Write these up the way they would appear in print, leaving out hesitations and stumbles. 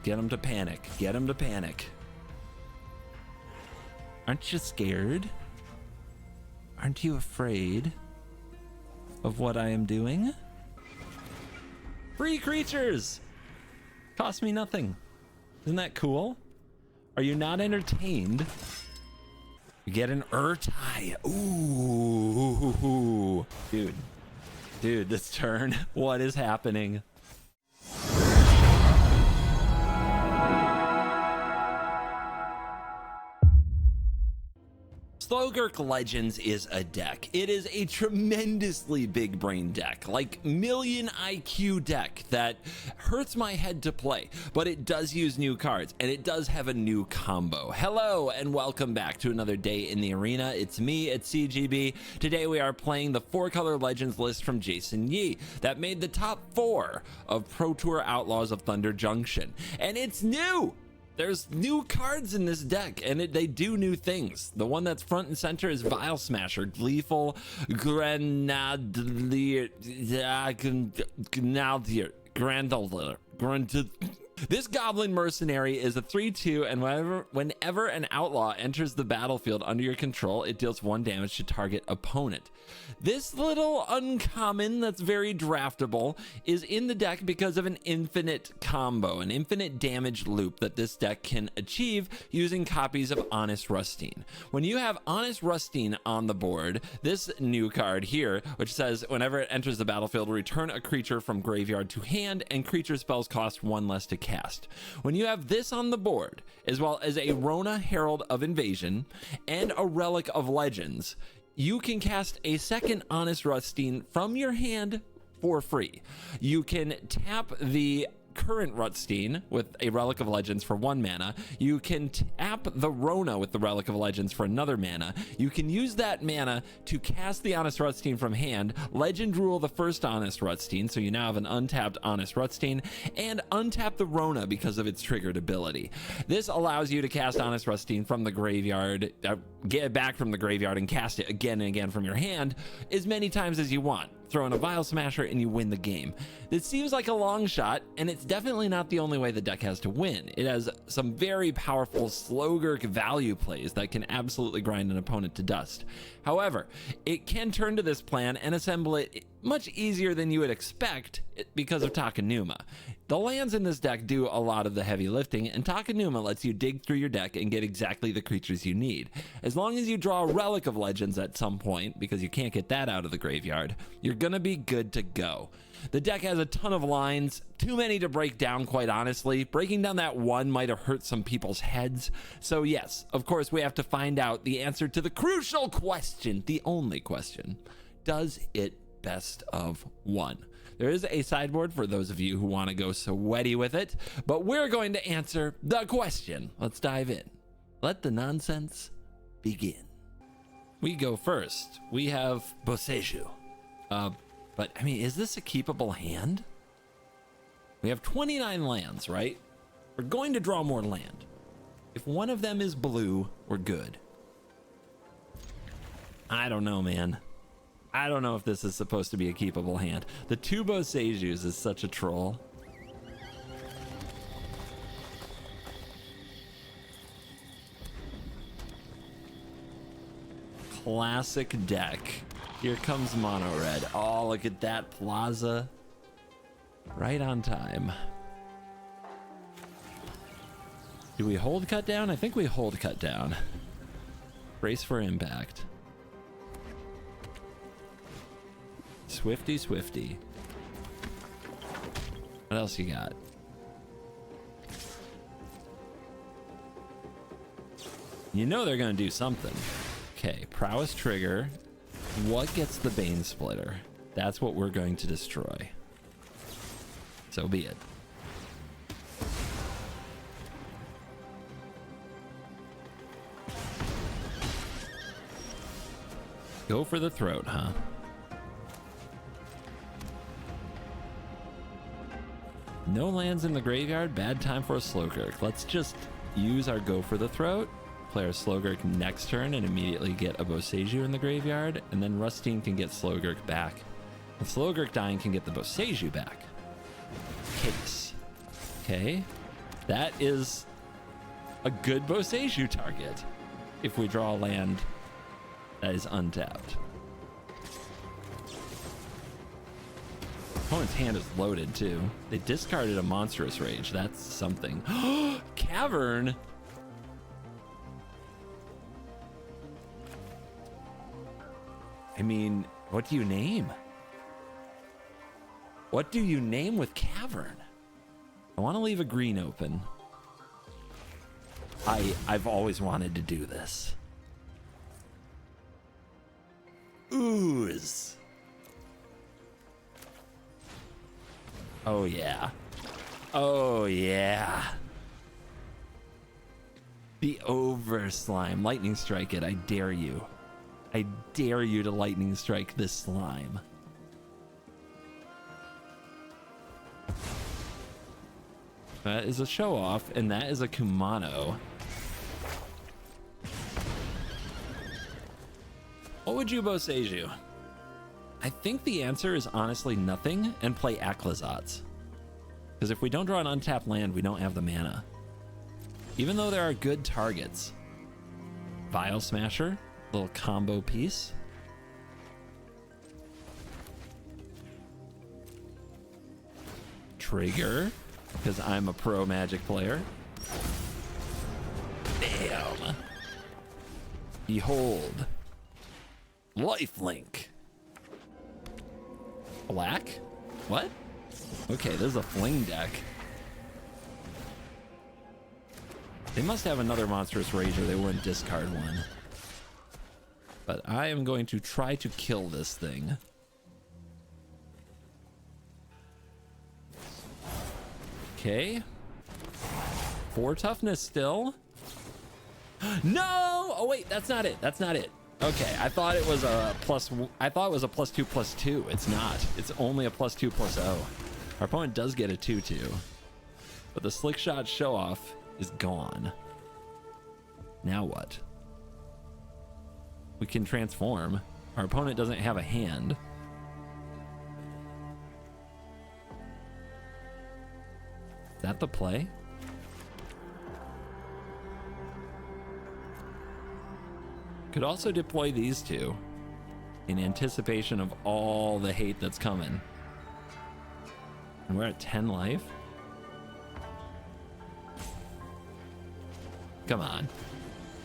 Get him to panic. Get him to panic. Aren't you scared? Aren't you afraid of what I am doing? Free creatures! Cost me nothing. Isn't that cool? Are you not entertained? You get an Urtai. Ooh. Dude, this turn, what is happening? Slogurk Legends is a deck. It is a tremendously big brain deck, like million IQ deck that hurts my head to play, but it does use new cards and it does have a new combo. Hello and welcome back to another day in the arena. It's me at CGB. Today we are playing the 4-color Legends list from Jason Yee that made the top 4 of Pro Tour Outlaws of Thunder Junction, and it's new. There's new cards in this deck, and they do new things. The one that's front and center is Vile Smasher, Gleeful Grenadier. This Goblin Mercenary is a 3/2, and whenever an outlaw enters the battlefield under your control, it deals 1 damage to target opponent. This little uncommon that's very draftable is in the deck because of an infinite combo, an infinite damage loop that this deck can achieve using copies of Honest Rustine. When you have Honest Rustine on the board, this new card here, which says whenever it enters the battlefield, return a creature from graveyard to hand, and creature spells cost 1 less to cast. When you have this on the board, as well as a Rona Herald of Invasion and a Relic of Legends, you can cast a second Honest Rustine from your hand for free. You can tap the current Rustine with a Relic of Legends for 1 mana. You can tap the Rona with the Relic of Legends for another mana. You can use that mana to cast the Honest Rustine from hand, Legend Rule the first Honest Rustine, so you now have an untapped Honest Rustine, and untap the Rona because of its triggered ability. This allows you to cast Honest Rustine from the graveyard, get it back from the graveyard and cast it again and again from your hand as many times as you want. Throw in a Vile Smasher and you win the game. This seems like a long shot, and it's definitely not the only way the deck has to win. It has some very powerful Slogurk value plays that can absolutely grind an opponent to dust. However, it can turn to this plan and assemble it much easier than you would expect because of Takenuma. The lands in this deck do a lot of the heavy lifting, and Takenuma lets you dig through your deck and get exactly the creatures you need. As long as you draw a Relic of Legends at some point, because you can't get that out of the graveyard, you're gonna be good to go. The deck has a ton of lines, too many to break down, quite honestly. Breaking down that one might have hurt some people's heads. So yes, of course, we have to find out the answer to the crucial question, the only question. Does it best of 1? There is a sideboard for those of you who want to go sweaty with it, but we're going to answer the question. Let's dive in. Let the nonsense begin. We go first. We have Boseiju. But I mean, is this a keepable hand? We have 29 lands, right? We're going to draw more land. If one of them is blue, we're good. I don't know, man. I don't know if this is supposed to be a keepable hand. The 2 Boseijus is such a troll. Classic deck. Here comes Mono Red. Oh, look at that Plaza. Right on time. Do we hold cut down? I think we hold cut down. Brace for impact. Swifty. What else you got? You know they're gonna do something. Okay, Prowess Trigger. What gets the Bane Splitter? That's what we're going to destroy. So be it. Go for the throat, huh? No lands in the graveyard, bad time for a Slogurk. Let's just use our Go for the Throat, play our Slogurk next turn, and immediately get a Boseiju in the graveyard, and then Rustine can get Slogurk back. And Slogurk dying can get the Boseiju back. Case. Okay. That is a good Boseiju target if we draw a land that is untapped. Opponent's hand is loaded too. They discarded a Monstrous Rage. That's something. Cavern. I mean, what do you name? What do you name with Cavern? I want to leave a green open. I've always wanted to do this. Ooze. Oh yeah. Oh yeah. The over slime. Lightning strike it. I dare you. I dare you to lightning strike this slime. That is a show off, and that is a Kumano. What would you Boseiju? I think the answer is honestly nothing, and play Aclazotz. Because if we don't draw an untapped land, we don't have the mana. Even though there are good targets. Vial Smasher, little combo piece. Trigger, because I'm a pro Magic player. Damn. Behold. Lifelink. Black? What? Okay, this is a fling deck. They must have another Monstrous Rage or they wouldn't discard one. But I am going to try to kill this thing. Okay. 4 toughness still. No! Oh wait, that's not it. That's not it. Okay, I thought it was a +2/+2. It's not. It's only a +2/+0. Our opponent does get a 2/2. But the Slick Shot show off is gone. Now what? We can transform. Our opponent doesn't have a hand. Is that the play? Could also deploy these two in anticipation of all the hate that's coming. And we're at 10 life. Come on.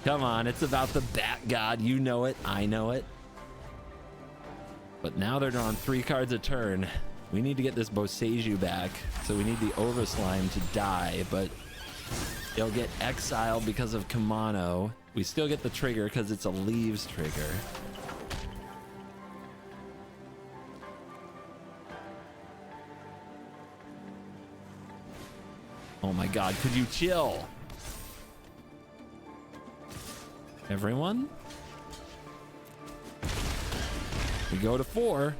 Come on, it's about the Bat God. You know it, I know it. But now they're drawing 3 cards a turn. We need to get this Boseiju back, so we need the Overslime to die, but they'll get exiled because of Kumano. We still get the trigger because it's a Leaves trigger. Oh my god, could you chill? Everyone? We go to 4.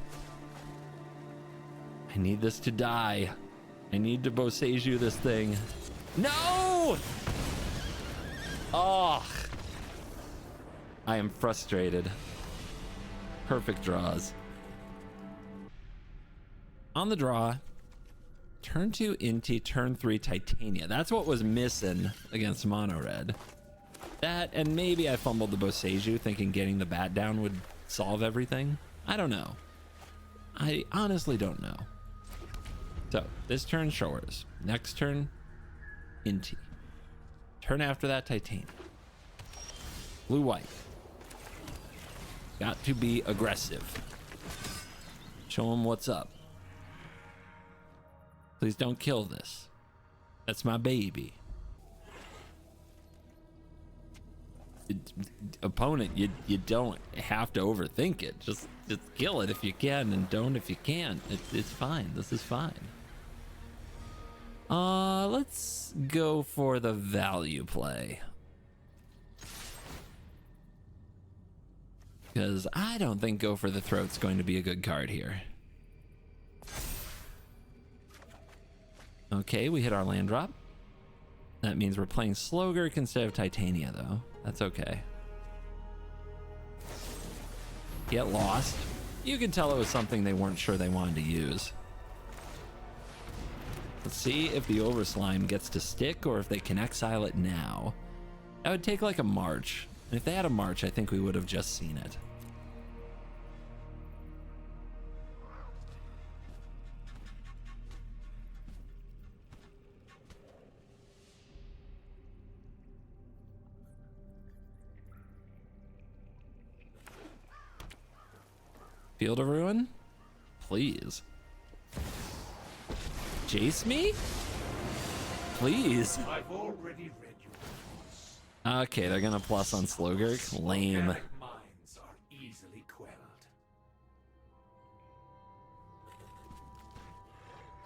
I need this to die. I need to Boseiju this thing. No! Oh! I am frustrated. Perfect draws. On the draw, turn 2 Inti, turn 3 Titania. That's what was missing against Mono Red. That, and maybe I fumbled the Boseiju thinking getting the bat down would solve everything. I don't know. I honestly don't know. So, this turn, Shores. Next turn, Inti. Turn after that, Titania. Blue-white. Got to be aggressive. Show them what's up. Please don't kill this. That's my baby. Opponent, you don't have to overthink it. Just kill it if you can, and don't if you can't. It's fine. This is fine. Let's go for the value play. Because I don't think Go for the Throat's going to be a good card here. Okay, we hit our land drop. That means we're playing Slogurk instead of Titania, though. That's okay. Get lost. You can tell it was something they weren't sure they wanted to use. Let's see if the Overslime gets to stick or if they can exile it now. That would take like a march. And if they had a march, I think we would have just seen it. Field of Ruin? Please. Jace me? Please. I've already read your thoughts. Okay, they're gonna plus on Slogurk. Lame. Organic minds are easily quelled.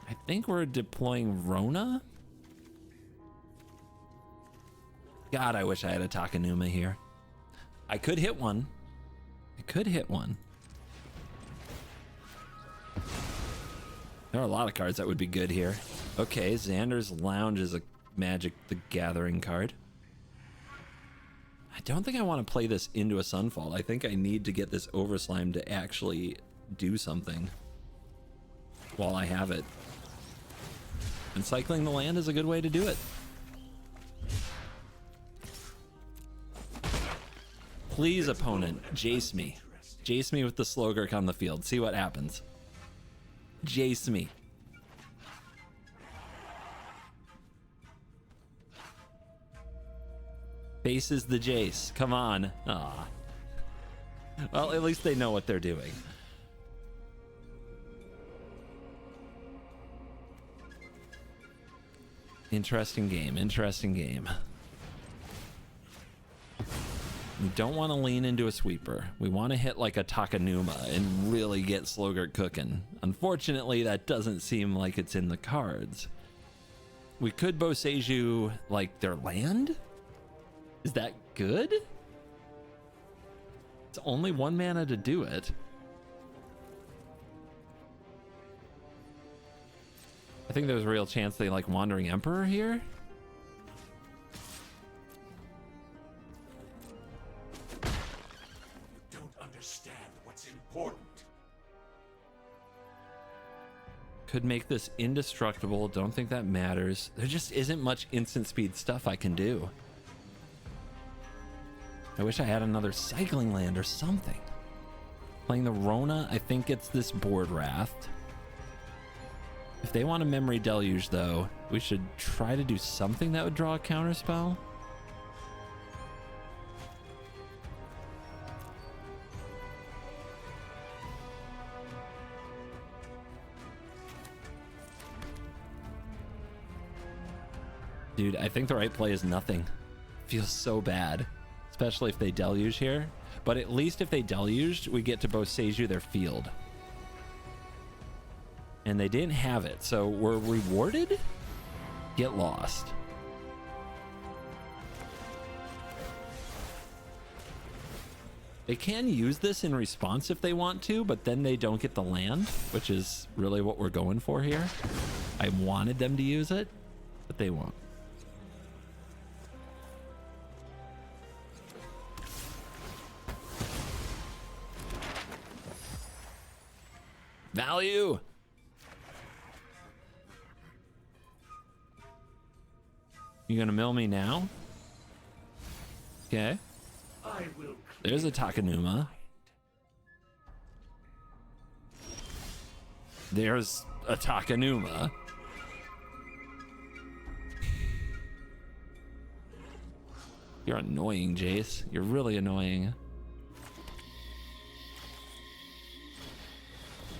I think we're deploying Rona. God, I wish I had a Takanuma here. I could hit one. I could hit one. There are a lot of cards that would be good here. Okay, Xander's Lounge is a Magic the Gathering card. I don't think I want to play this into a Sunfall. I think I need to get this Overslime to actually do something while I have it. And cycling the land is a good way to do it. Please, opponent, Jace me. Jace me with the Slogurk on the field. See what happens. Jace me. Faces the Jace. Come on. Aw. Well, at least they know what they're doing. Interesting game. Interesting game. We don't want to lean into a sweeper. We want to hit like a Takanuma and really get Slogurt cooking. Unfortunately, that doesn't seem like it's in the cards. We could Boseiju like their land? Is that good? It's only 1 mana to do it. I think there's a real chance they like Wandering Emperor here. Could make this indestructible. Don't think that matters. There just isn't much instant speed stuff I can do. I wish I had another cycling land or something. Playing the Rona, I think it's this Board Wrath. If they want a Memory Deluge, though, we should try to do something that would draw a counterspell. Dude, I think the right play is nothing. Feels so bad, especially if they deluge here. But at least if they deluged, we get to Boseiju their field. And they didn't have it, so we're rewarded? Get lost. They can use this in response if they want to, but then they don't get the land, which is really what we're going for here. I wanted them to use it, but they won't. Value. You gonna mill me now? Okay. There's a Takanuma. There's a Takanuma. You're annoying, Jace. You're really annoying.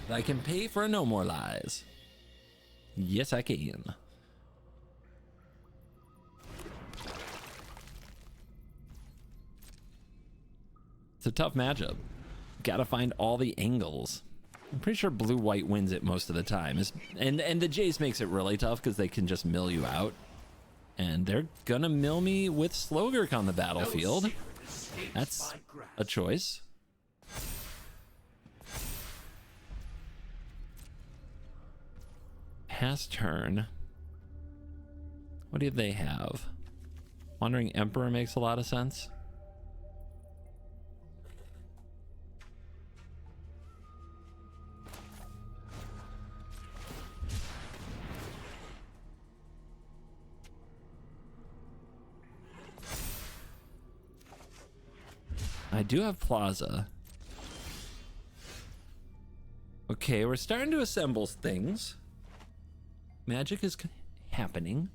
I can pay for No More Lies. Yes, I can. It's a tough matchup. Gotta find all the angles. I'm pretty sure blue-white wins it most of the time. And the Jace makes it really tough because they can just mill you out. And they're gonna mill me with Slogurk on the battlefield. That's a choice. Past turn. What do they have? Wandering Emperor makes a lot of sense. I do have Plaza. Okay, we're starting to assemble things. Magic is happening.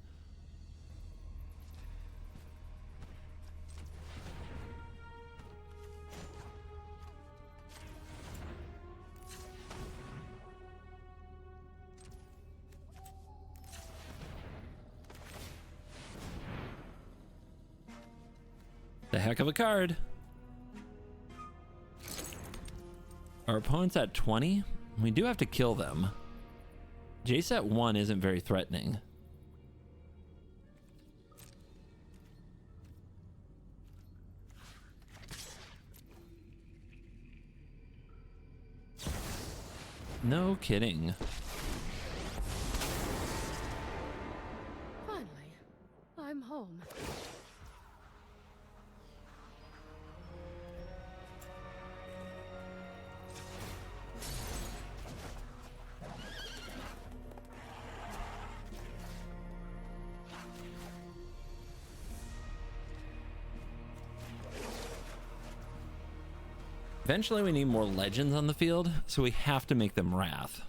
The heck of a card. Our opponent's at 20. We do have to kill them. Jace at 1 isn't very threatening. No kidding. Finally, I'm home. Eventually we need more legends on the field, so we have to make them Wrath.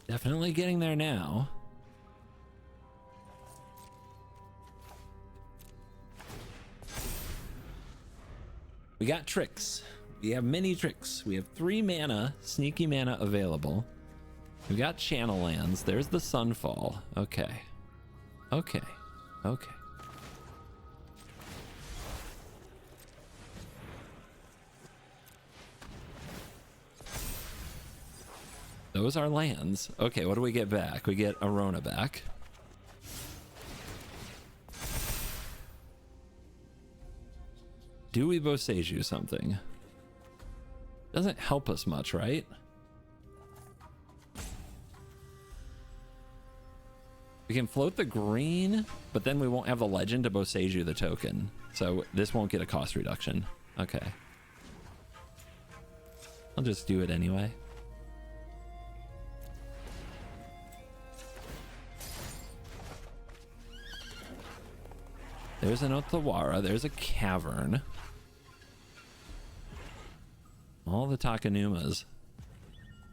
Definitely getting there now. We got tricks. We have many tricks. We have 3 mana, sneaky mana available. We got channel lands. There's the Sunfall. Okay. Okay. Okay. Those are lands. Okay, what do we get back? We get Arona back. Do we Boseiju something? Doesn't help us much, right? We can float the green, but then we won't have the legend to Boseiju the token. So this won't get a cost reduction. Okay. I'll just do it anyway. There's an Othawara. There's a Cavern. All the Takanumas.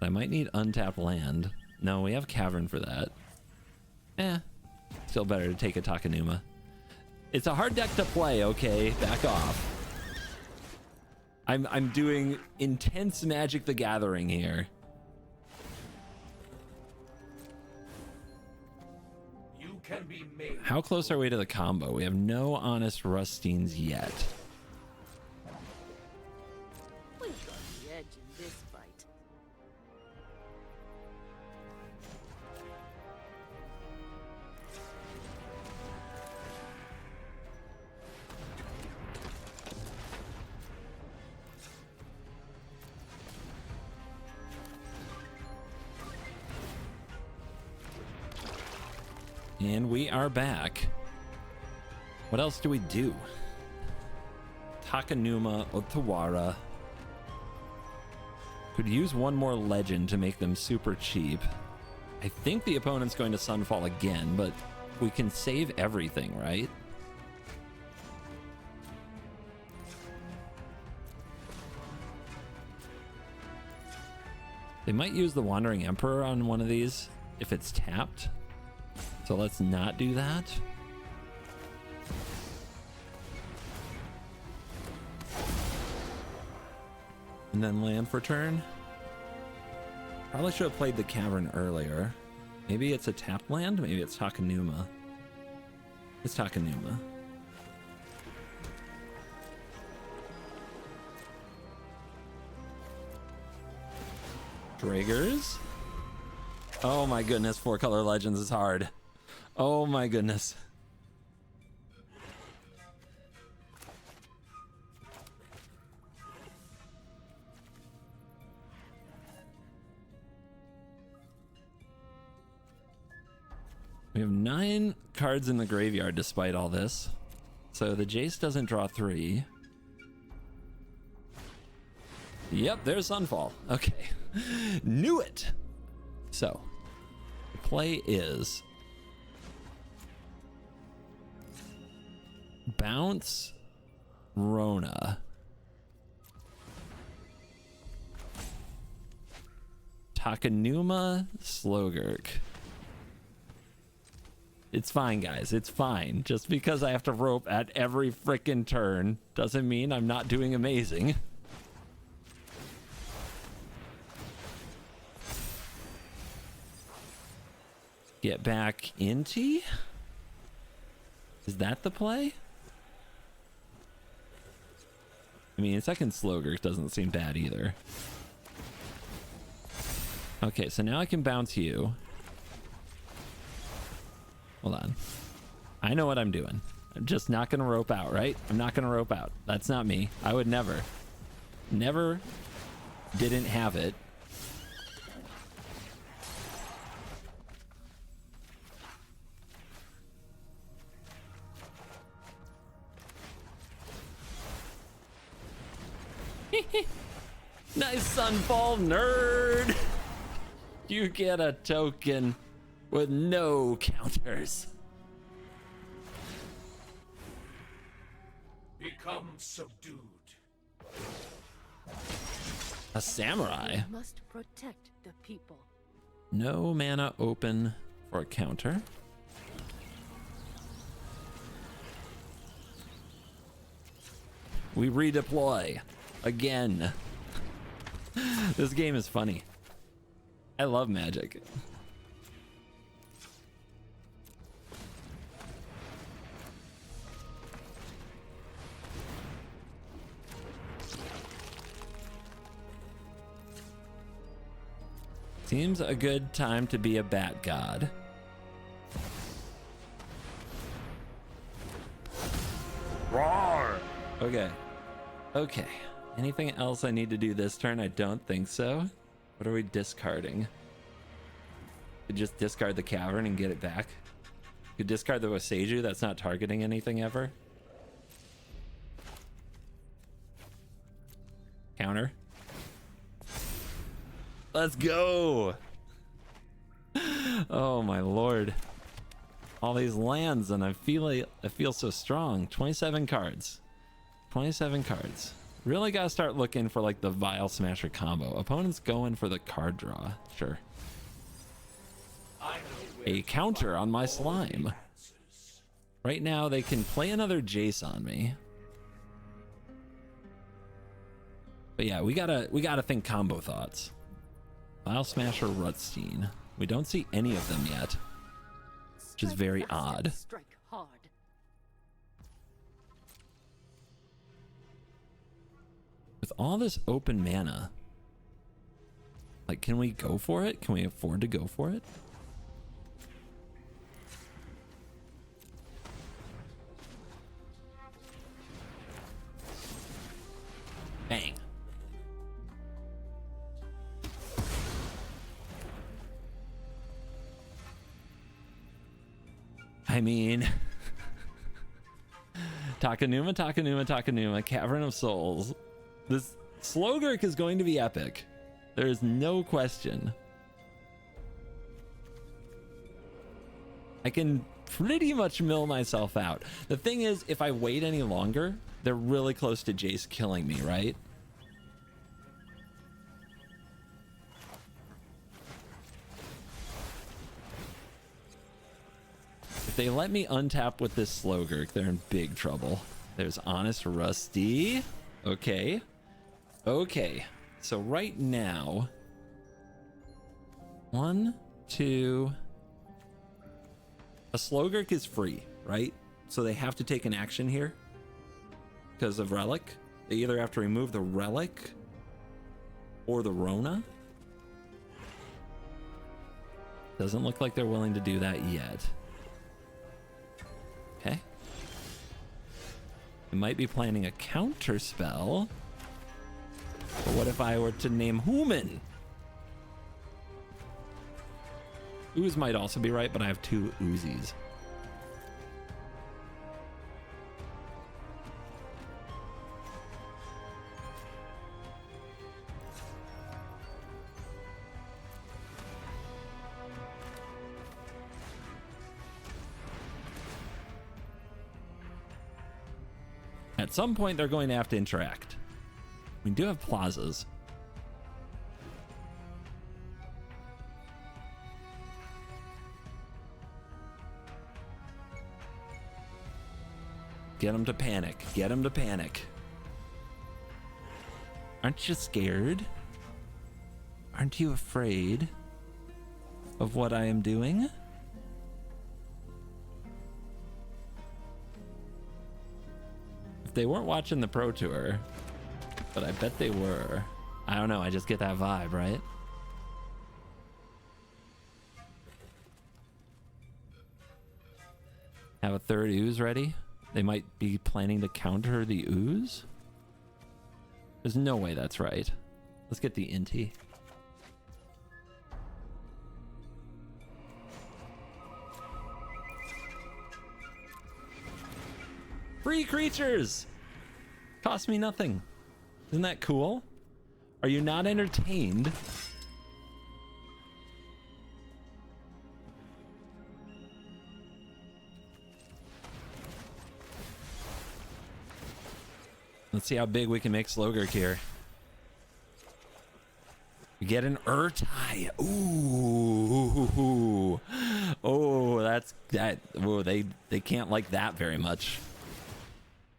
I might need untapped land. No, we have Cavern for that. Still better to take a Takanuma. It's a hard deck to play, okay? Back off. I'm doing intense Magic the Gathering here. You can be made. How close are we to the combo? We have no honest Rustines yet. We've got the edge in this fight. And we are back. What else do we do? Takanuma, Othawara. Could use one more legend to make them super cheap. I think the opponent's going to Sunfall again, but we can save everything, right? They might use the Wandering Emperor on one of these if it's tapped. So let's not do that. And then land for turn. Probably should have played the Cavern earlier. Maybe it's a tapped land? Maybe it's Takanuma. It's Takanuma. Draegrs? Oh my goodness, 4-color legends is hard. Oh my goodness. We have 9 cards in the graveyard despite all this. So the Jace doesn't draw 3. Yep, there's Sunfall. Okay. Knew it. So the play is bounce Rona. Takanuma Slogurk. It's fine, guys. It's fine. Just because I have to rope at every frickin' turn doesn't mean I'm not doing amazing. Get back into? Is that the play? I mean, second Slogurk doesn't seem bad either. Okay, so now I can bounce you. Hold on. I know what I'm doing. I'm just not gonna rope out, right? I'm not gonna rope out. That's not me. I would never. Never didn't have it. Nice Sunfall, nerd! You get a token with no counters. Become subdued. A samurai. We must protect the people. No mana open for a counter. We redeploy again. This game is funny. I love Magic. Seems a good time to be a bat god. Roar! Okay. Okay. Anything else I need to do this turn? I don't think so. What are we discarding? Could just discard the cavern and get it back. Could discard the Waseju. That's not targeting anything ever. Counter. Let's go. Oh my lord. All these lands and I feel so strong. 27 cards. 27 cards. Really gotta start looking for like the Vile Smasher combo. Opponent's going for the card draw. Sure. A counter on my slime. Right now they can play another Jace on me. But yeah, we gotta think combo thoughts. Vile Smasher, Rutstein. We don't see any of them yet, which is very odd. Strike hard. With all this open mana, like, can we go for it? Can we afford to go for it? Bang. I mean, Takanuma, Cavern of Souls. This Slogurk is going to be epic. There is no question. I can pretty much mill myself out. The thing is, if I wait any longer, they're really close to Jace killing me, right? If they let me untap with this Slogurk, they're in big trouble. There's Honest Rusty. Okay. Okay. So right now, 1, 2. A Slogurk is free, right? So they have to take an action here because of Relic. They either have to remove the Relic or the Rona. Doesn't look like they're willing to do that yet. Okay. I might be planning a counter spell. But what if I were to name Human? Ooze might also be right, but I have 2 Uzis. At some point, they're going to have to interact. We do have plazas. Get them to panic. Get them to panic. Aren't you scared? Aren't you afraid of what I am doing? If they weren't watching the Pro Tour, but I bet they were. I don't know. I just get that vibe, right? Have a 3rd ooze ready. They might be planning to counter the ooze. There's no way that's right. Let's get the Inti. Free creatures! Cost me nothing. Isn't that cool? Are you not entertained? Let's see how big we can make Slogurk here. We get an Urtai. Ooh. Oh, that's that. Oh, they can't like that very much.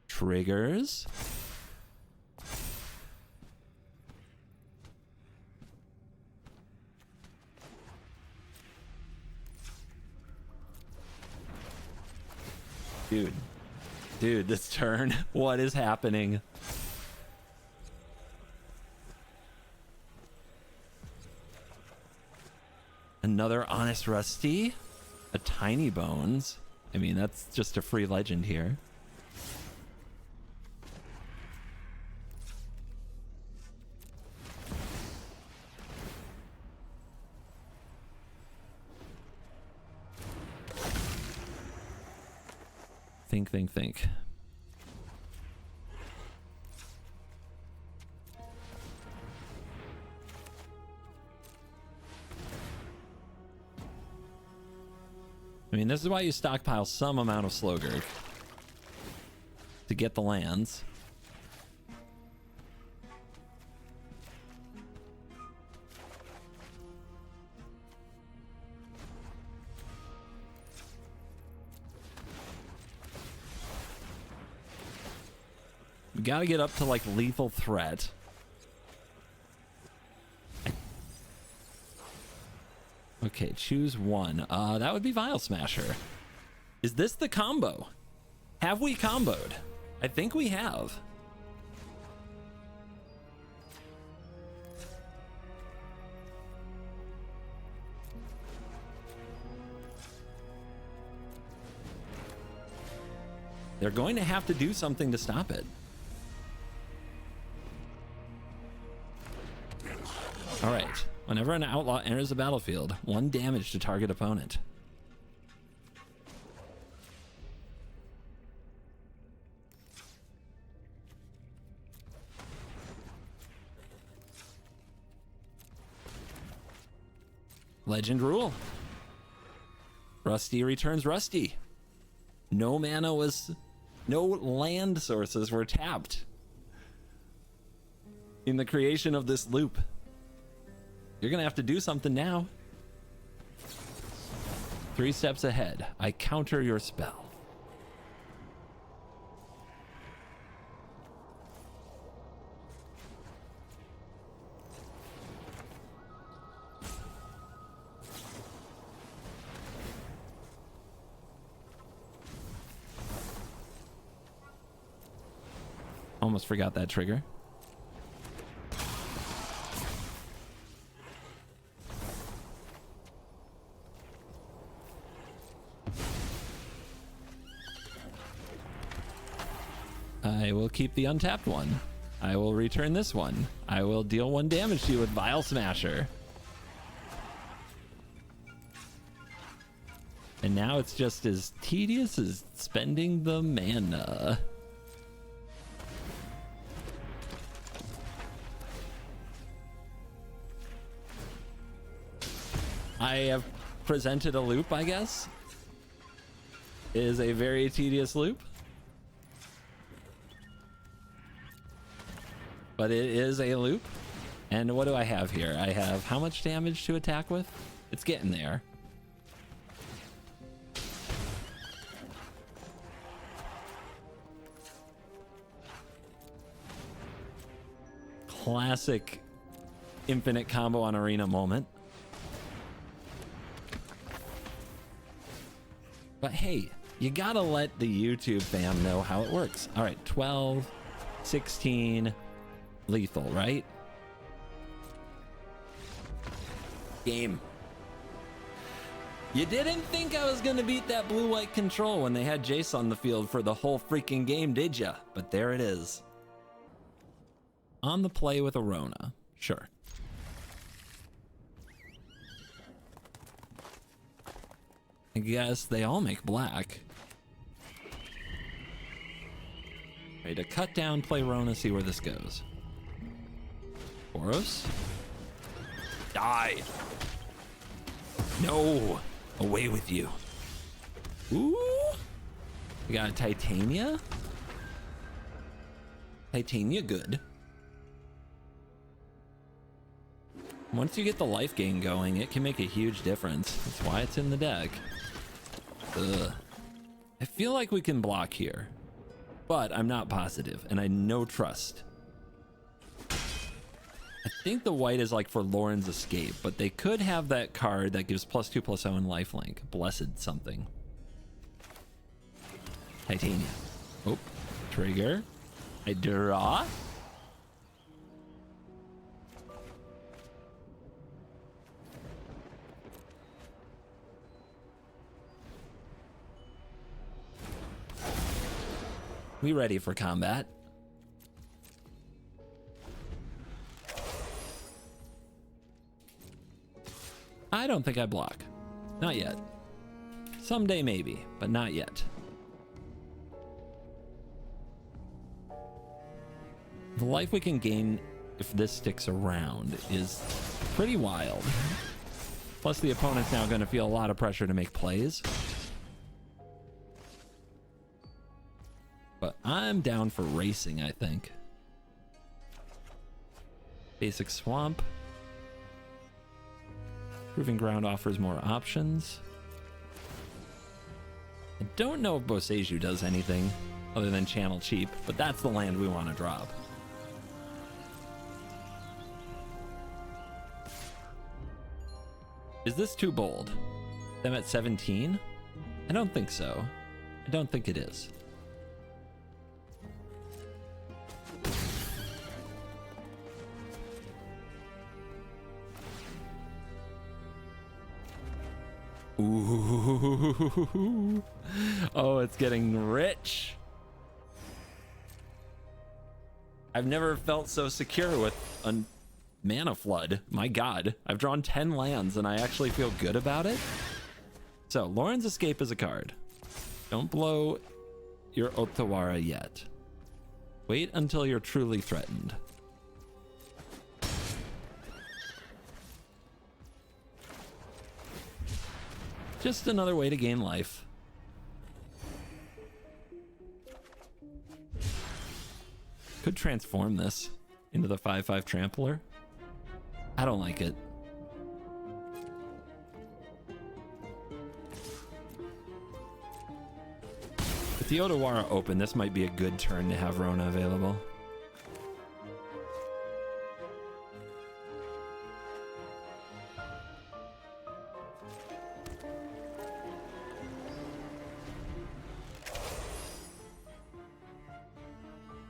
Triggers. Dude, this turn, what is happening? Another Honest Rusty, a Tiny Bones. I mean, that's just a free legend here. Think. I mean, this is why you stockpile some amount of Slogurk to get the lands. We gotta get up to like lethal threat. Okay, choose one. That would be Vial Smasher. Is this the combo? Have we comboed? I think we have. They're going to have to do something to stop it. All right. Whenever an outlaw enters the battlefield, 1 damage to target opponent. Legend rule. Rusty returns Rusty. No mana was... No land sources were tapped in the creation of this loop. You're gonna have to do something now. 3 steps ahead. I counter your spell. Almost forgot that trigger. I will keep the untapped one. I will return this one. I will deal 1 damage to you with Vial Smasher. And now it's just as tedious as spending the mana. I have presented a loop, I guess. It is a very tedious loop. But it is a loop. And what do I have here? I have how much damage to attack with? It's getting there. Classic infinite combo on arena moment. But hey, you gotta let the YouTube fam know how it works. All right, 12, 16, lethal, right? Game. You didn't think I was gonna beat that blue-white control when they had Jace on the field for the whole freaking game, did ya? But there it is. On the play with Arona, sure. I guess they all make black. Ready to cut down, play Rona, see where this goes. Boros? Die! No! Away with you. Ooh! We got a Titania? Titania good. Once you get the life gain going, it can make a huge difference. That's why it's in the deck. Ugh. I feel like we can block here, but I'm not positive, and I no trust. I think the white is like for Lauren's Escape, but they could have that card that gives +2/+0 and lifelink. Blessed something. Titania. Oh, trigger. I draw. We ready for combat. I don't think I block. Not yet. Someday maybe, but not yet. The life we can gain if this sticks around is pretty wild. Plus the opponent's now going to feel a lot of pressure to make plays. But I'm down for racing, I think. Basic Swamp. Proving Ground offers more options. I don't know if Boseiju does anything other than channel cheap, but that's the land we want to drop. Is this too bold? Them at 17? I don't think so. I don't think it is. Ooh. Oh, it's getting rich. I've never felt so secure with a mana flood. My god, I've drawn 10 lands and I actually feel good about it. So Lauren's Escape is a card. Don't blow your Otawara yet. Wait until you're truly threatened. Just another way to gain life. Could transform this into the 5/5 trampler. I don't like it. With the Otawara open, this might be a good turn to have Rona available.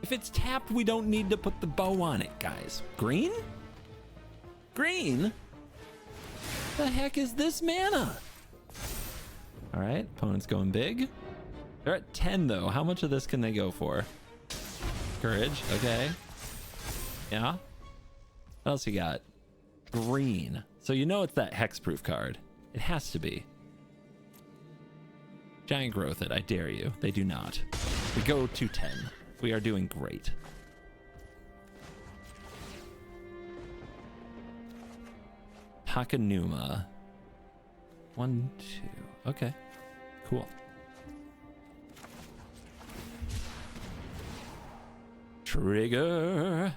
If it's tapped, we don't need to put the bow on it, guys. Green? Green? The heck is this mana? All right, opponent's going big. They're at 10 though. How much of this can they go for? Courage, okay. Yeah. What else you got? Green. So you know it's that hexproof card. It has to be. Giant growth it, I dare you. They do not. We go to 10. We are doing great. Hakanuma. 1, 2. Okay. Cool. Trigger.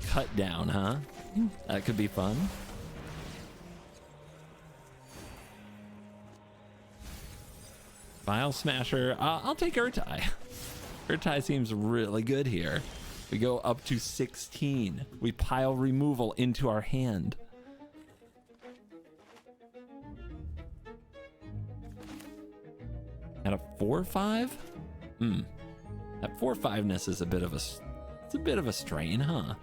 Cut down, huh? That could be fun. File Smasher. I'll take Urtai. Urtai seems really good here. We go up to 16. We pile removal into our hand. At a 4/5? That 4/5ness is a bit of a, it's a bit of a strain, huh?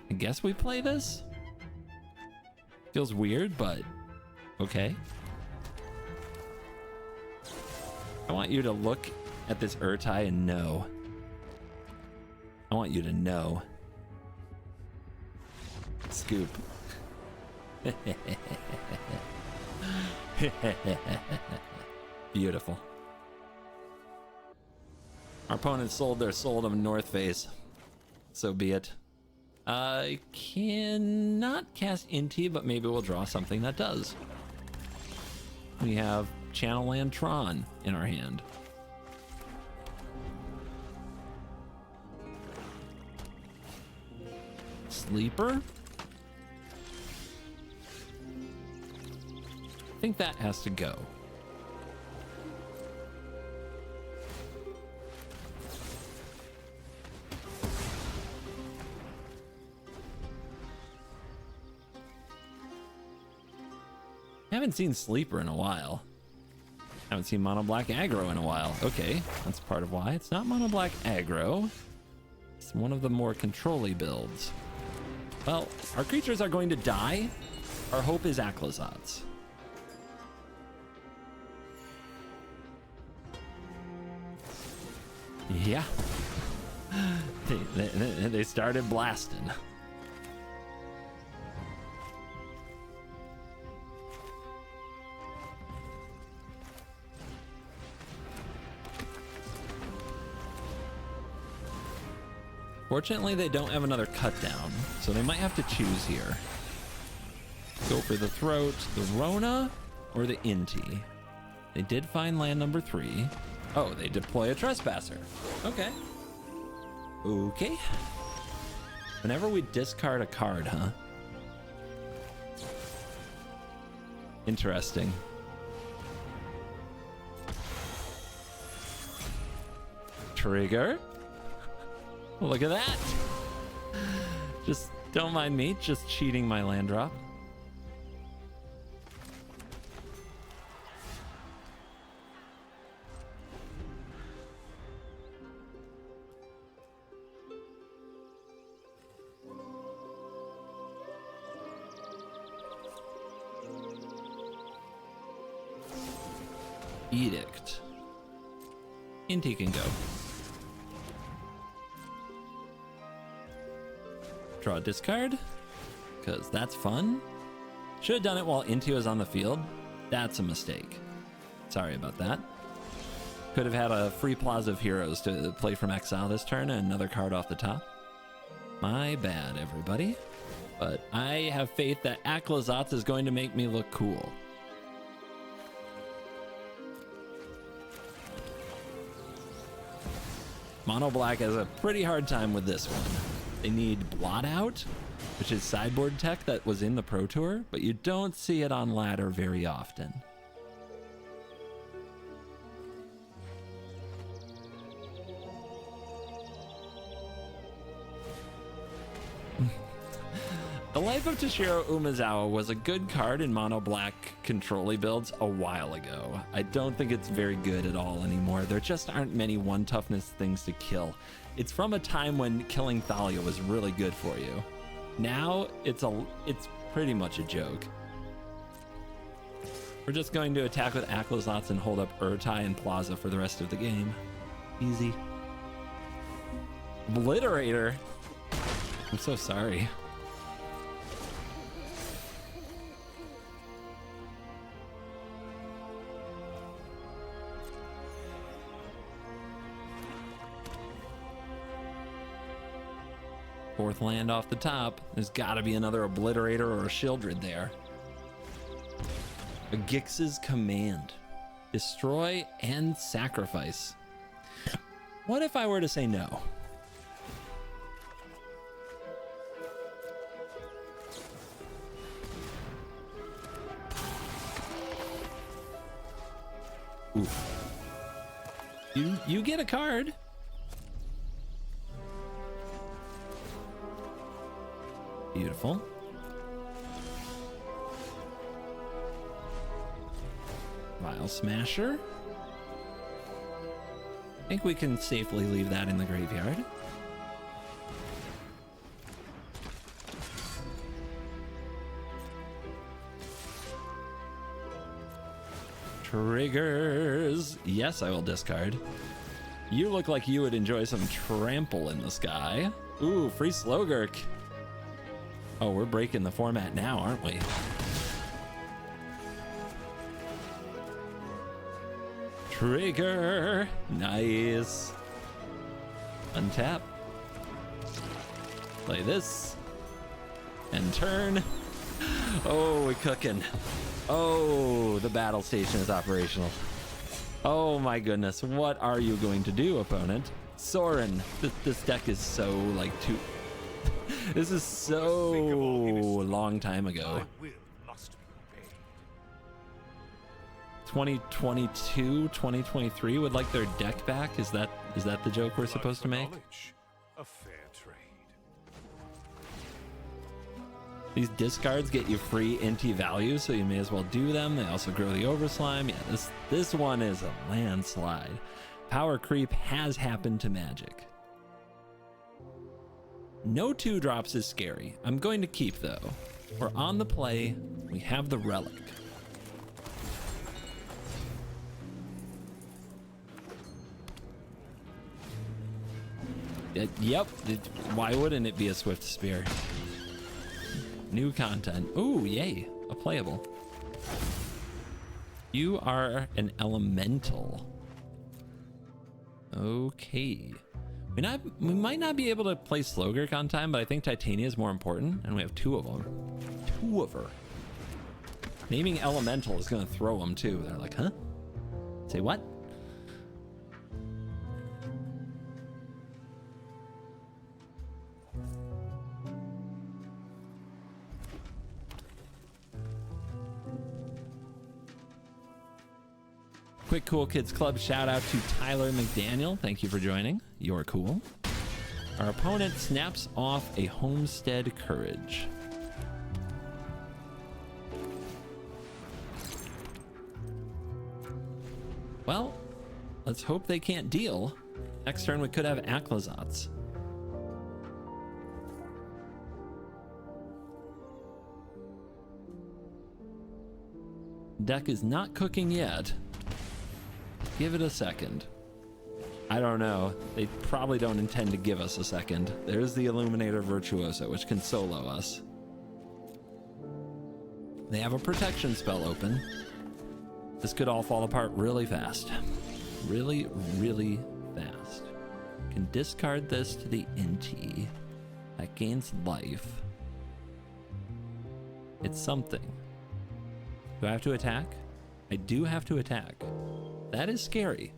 I guess we play this? Feels weird, but okay. I want you to look at this Urtai and know. I want you to know. Scoop. Beautiful. Our opponents sold their soul to North Face. So be it. I cannot cast Inti, but maybe we'll draw something that does. We have Channel Land Tron in our hand. Sleeper? I think that has to go. I haven't seen Sleeper in a while. I haven't seen Mono Black Aggro in a while. Okay, that's part of why. It's not Mono Black Aggro. It's one of the more control-y builds. Well, our creatures are going to die. Our hope is Aclazotz. Yeah. They started blasting. Fortunately, they don't have another cut down, so they might have to choose here. Go for the Throat, the Rona, or the Inti. They did find land number 3. Oh, they deploy a Trespasser. Okay. Okay. Whenever we discard a card, huh? Interesting. Trigger. Look at that. Just don't mind me, just cheating my land drop. Edict. Inti can go. Draw a discard, because that's fun. Should have done it while Inti was on the field. That's a mistake. Sorry about that. Could have had a free Plaza of Heroes to play from exile this turn and another card off the top. My bad, everybody. But I have faith that Aclazotz is going to make me look cool. Mono Black has a pretty hard time with this one. They need Blot Out, which is sideboard tech that was in the Pro Tour, but you don't see it on ladder very often. The Life of Toshiro Umezawa was a good card in Mono Black control-y builds a while ago. I don't think it's very good at all anymore. There just aren't many 1-toughness things to kill. It's from a time when killing Thalia was really good for you. Now, it's pretty much a joke. We're just going to attack with Aclazotz and hold up Urtai and Plaza for the rest of the game. Easy. Obliterator. I'm so sorry. Fourth land off the top. There's got to be another Obliterator or a Shieldred there. A Gix's Command. Destroy and sacrifice. What if I were to say no? Oof. You get a card. Beautiful. Vial Smasher. I think we can safely leave that in the graveyard. Triggers. Yes, I will discard. You look like you would enjoy some Trample in the Sky. Ooh, free Slogurk. Oh, we're breaking the format now, aren't we? Trigger. Nice. Untap. Play this. And turn. Oh, we're cooking. Oh, the battle station is operational. Oh my goodness. What are you going to do, opponent? Soren. This deck is so like too... This is so long time ago. 2022, 2023 would like their deck back. Is that the joke we're supposed to make? A fair trade. These discards get you free NT value, so you may as well do them. They also grow the Overslime. Yeah, this one is a landslide. Power creep has happened to Magic. No 2-drops is scary. I'm going to keep though. We're on the play. We have the Relic. Yep. Why wouldn't it be a Swift Spear? New content. Ooh, yay. A playable. You are an elemental. Okay. We might not be able to play Slogurk on time, but I think Titania is more important, and we have 2 of them. 2 of her. Naming elemental is going to throw them too. They're like, huh? Say what? Quick Cool Kids Club shout out to Tyler McDaniel. Thank you for joining. You're cool. Our opponent snaps off a Homestead Courage. Well, let's hope they can't deal. Next turn we could have Aclazats. Deck is not cooking yet. Give it a second. I don't know. They probably don't intend to give us a second. There's the Illuminator Virtuoso, which can solo us. They have a protection spell open. This could all fall apart really fast. Really, really fast. Can discard this to the NT. That gains life. It's something. Do I have to attack? I do have to attack. That is scary.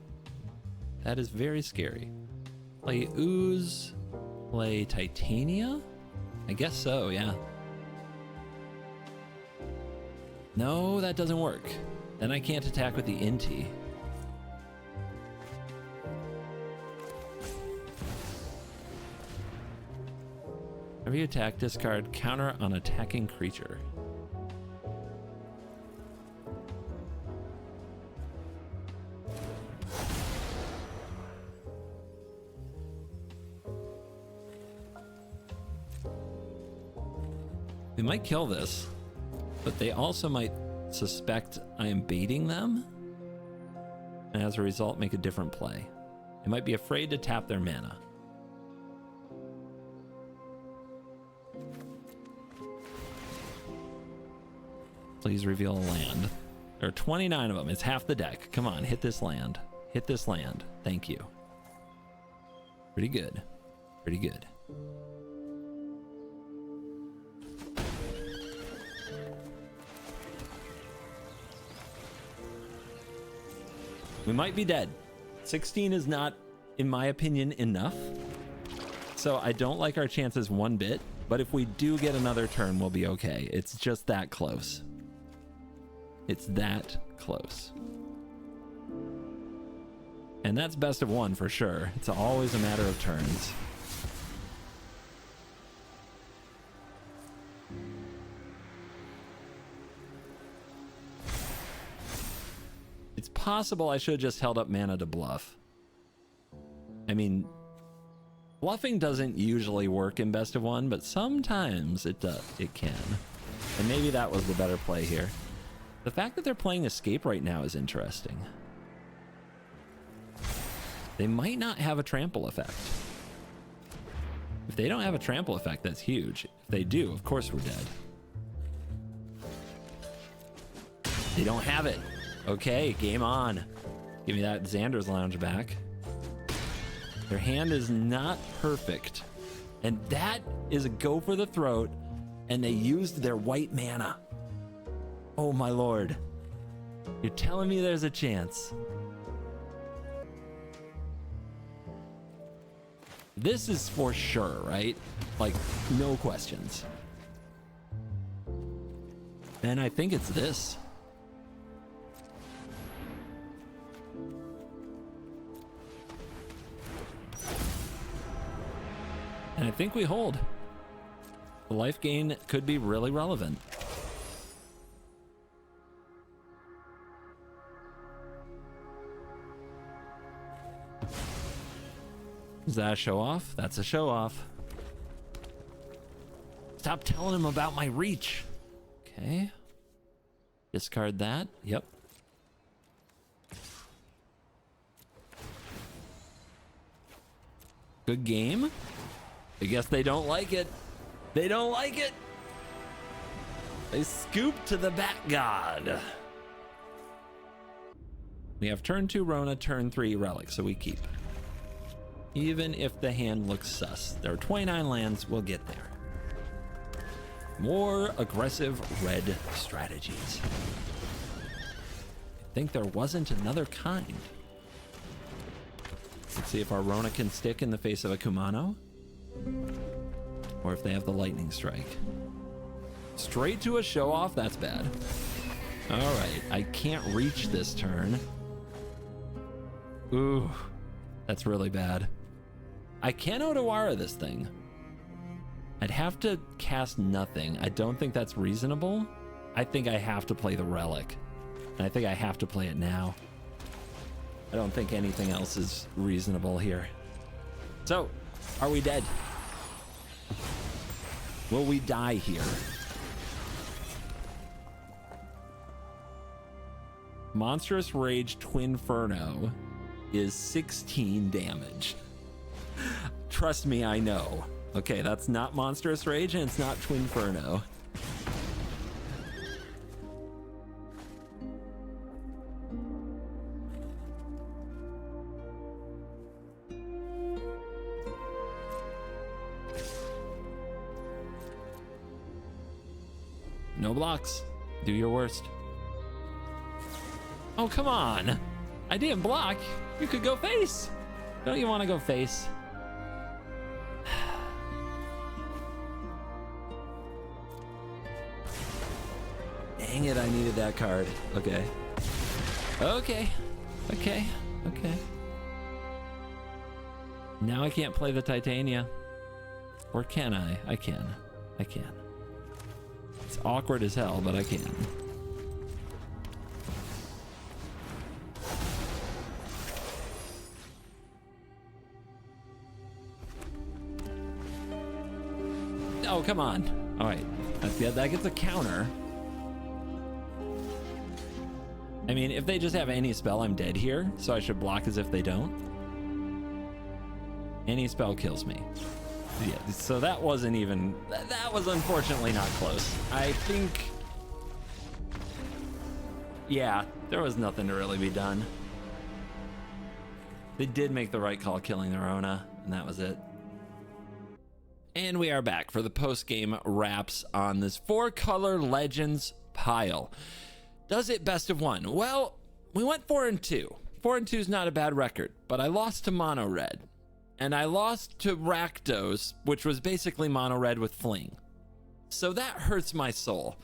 That is very scary. Play Ooze. Play Titania? I guess so, yeah. No, that doesn't work. Then I can't attack with the NT. Every attack, discard counter on attacking creature. They might kill this, but they also might suspect I am baiting them, and as a result make a different play. They might be afraid to tap their mana. Please reveal a land. There are 29 of them. It's half the deck. Come on, hit this land. Hit this land. Thank you. Pretty good. Pretty good. We might be dead. 16 is not, in my opinion, enough. So I don't like our chances one bit, but if we do get another turn, we'll be okay. It's just that close. It's that close. And that's best of one for sure. It's always a matter of turns. It's possible I should have just held up mana to bluff. I mean, bluffing doesn't usually work in best of one, but sometimes it does. It can. And maybe that was the better play here. The fact that they're playing escape right now is interesting. They might not have a trample effect. If they don't have a trample effect, that's huge. If they do, of course we're dead. They don't have it. Okay, game on. Give me that Xander's Lounge back. Their hand is not perfect. And that is a go for the throat. And they used their white mana. Oh my lord. You're telling me there's a chance. This is for sure, right? Like, no questions. And I think it's this. And I think we hold. The life gain could be really relevant. Is that a show off? That's a show off. Stop telling him about my reach. Okay. Discard that. Yep. Good game. I guess they don't like it. They don't like it. They scoop to the Bat God. We have turn 2 Rona, turn 3 Relic, so we keep. Even if the hand looks sus. There are 29 lands, we'll get there. More aggressive red strategies. I think there wasn't another kind. Let's see if our Rona can stick in the face of a Kumano. Or if they have the lightning strike. Straight to a show off, that's bad. All right, I can't reach this turn. Ooh, that's really bad. I can Odawara this thing. I'd have to cast nothing. I don't think that's reasonable. I think I have to play the Relic. And I think I have to play it now. I don't think anything else is reasonable here. So, are we dead? Will we die here? Monstrous Rage Twinferno is 16 damage. Trust me, I know. Okay, that's not Monstrous Rage and it's not Twinferno. No blocks. Do your worst. Oh, come on. I didn't block. You could go face. Don't you want to go face? Dang it, I needed that card. Okay. Okay. Okay. Okay. Now I can't play the Titania. Or can I? I can. I can. It's awkward as hell, but I can. Oh, come on. All right. That gets a counter. I mean, if they just have any spell, I'm dead here, so I should block as if they don't. Any spell kills me. Yeah, so that wasn't even... That was unfortunately not close. I think... Yeah, there was nothing to really be done. They did make the right call killing the Rona, and that was it. And we are back for the post-game wraps on this 4-color Legends pile. Does it best of 1? Well, we went 4-2. 4-2 is not a bad record, but I lost to Mono Red. And I lost to Rakdos, which was basically Mono Red with Fling. So that hurts my soul.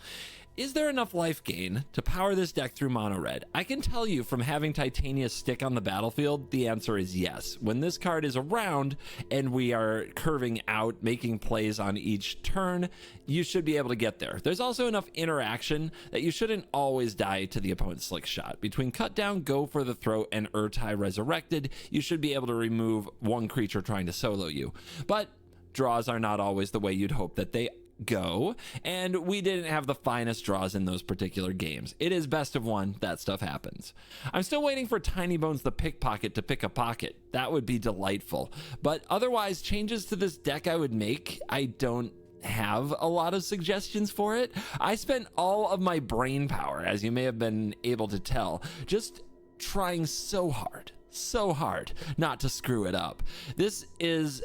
Is there enough life gain to power this deck through Mono Red? I can tell you from having Titania stick on the battlefield, the answer is yes. When this card is around and we are curving out, making plays on each turn, you should be able to get there. There's also enough interaction that you shouldn't always die to the opponent's slick shot. Between Cut Down, Go for the Throat, and Urtai Resurrected, you should be able to remove one creature trying to solo you. But draws are not always the way you'd hope that they go, and we didn't have the finest draws in those particular games. It is best of 1. That stuff happens. I'm still waiting for Tiny Bones the Pickpocket to pick a pocket. That would be delightful. But otherwise, changes to this deck I would make, I don't have a lot of suggestions for it. I spent all of my brain power, as you may have been able to tell, just trying so hard not to screw it up. This is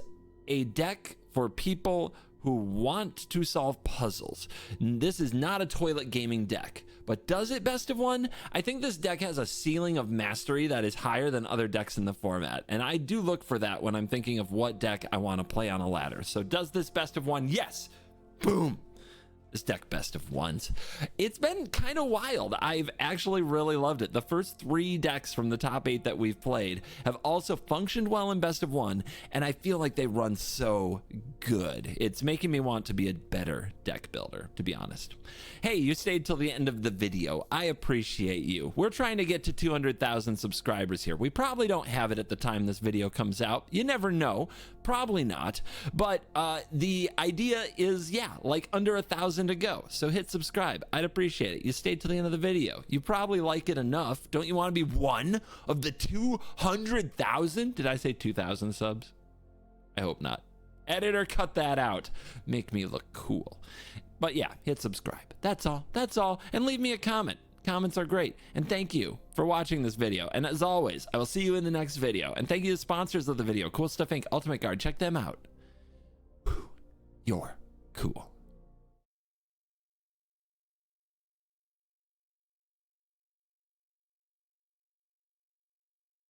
a deck for people who want to solve puzzles. This is not a toilet gaming deck, but does it best of 1? I think this deck has a ceiling of mastery that is higher than other decks in the format, and I do look for that when I'm thinking of what deck I want to play on a ladder. So does this best of 1? Yes. Boom. This deck best of 1s. It's been kind of wild. I've actually really loved it. The first 3 decks from the top 8 that we've played have also functioned well in best of 1, and I feel like they run so good. It's making me want to be a better deck builder, to be honest. Hey, you stayed till the end of the video. I appreciate you. We're trying to get to 200,000 subscribers here. We probably don't have it at the time this video comes out. You never know. Probably not. But the idea is, yeah, like under 1,000 to go. So hit subscribe. I'd appreciate it. You stayed till the end of the video. You probably like it enough. Don't you want to be one of the 200,000? Did I say 2,000 subs? I hope not. Editor, cut that out. Make me look cool. But yeah, hit subscribe. That's all. That's all. And leave me a comment. Comments are great. And thank you for watching this video. And as always, I will see you in the next video. And thank you to sponsors of the video, Cool Stuff Inc., Ultimate Guard. Check them out. Whew. You're cool.